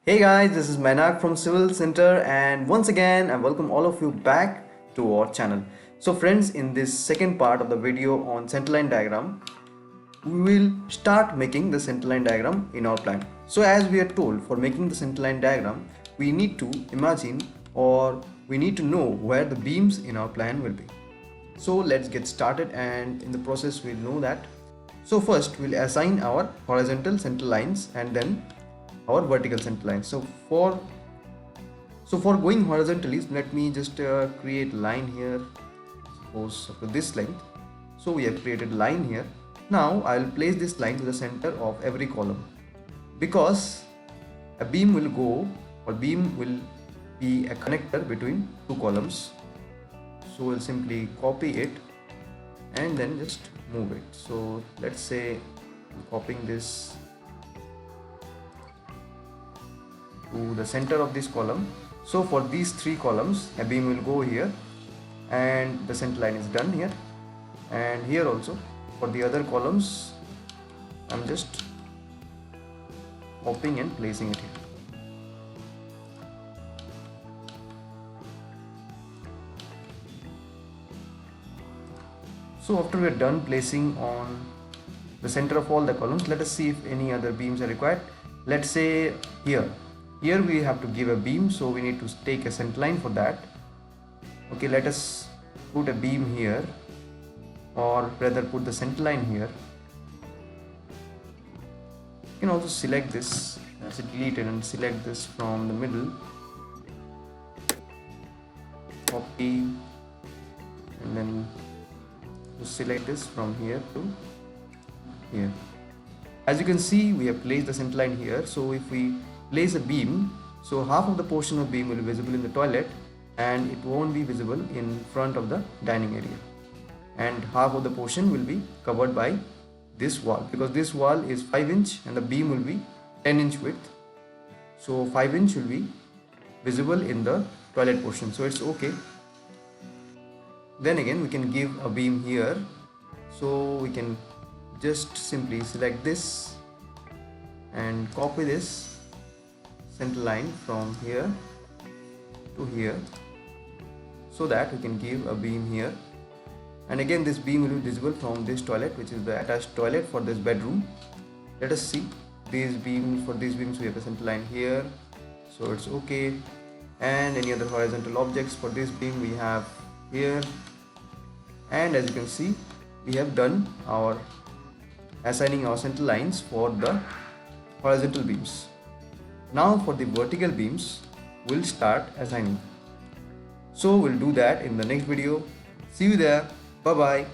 Hey guys, this is Menak from Civil Center, and once again I welcome all of you back to our channel. So friends, in this second part of the video on centerline diagram, we will start making the centerline diagram in our plan. So as we are told, for making the centerline diagram, we need to imagine or we need to know where the beams in our plan will be. So let's get started, and in the process we'll know that. So first we'll assign our horizontal center lines and then our vertical center line. So for going horizontally, let me just create line here, suppose up to this length. So we have created line here. Now I will place this line to the center of every column, because a beam will go or beam will be a connector between two columns. So we'll simply copy it and then just move it. So let's say I'm copying this to the center of this column. So for these three columns, a beam will go here and the center line is done here, and here also for the other columns I'm just copying and placing it here. So after we are done placing on the center of all the columns, let us see if any other beams are required. Let's say here we have to give a beam, so we need to take a center line for that. Okay, let us put a beam here, or rather put the center line here. You can also select this, delete it and select this from the middle, copy, and then select this from here to here. As you can see, we have placed the center line here. So if we place a beam, so half of the portion of beam will be visible in the toilet and it won't be visible in front of the dining area, and half of the portion will be covered by this wall, because this wall is 5 inch and the beam will be 10 inch width. So 5 inch will be visible in the toilet portion, so it's okay. Then again we can give a beam here, so we can just simply select this and copy this center line from here to here, so that we can give a beam here, and again this beam will be visible from this toilet, which is the attached toilet for this bedroom. Let us see these beams. For these beams we have a center line here, so it's okay. And any other horizontal objects for this beam we have here, and as you can see we have done our assigning our center lines for the horizontal beams. Now for the vertical beams we'll start assigning. So we'll do that in the next video. See you there. Bye bye.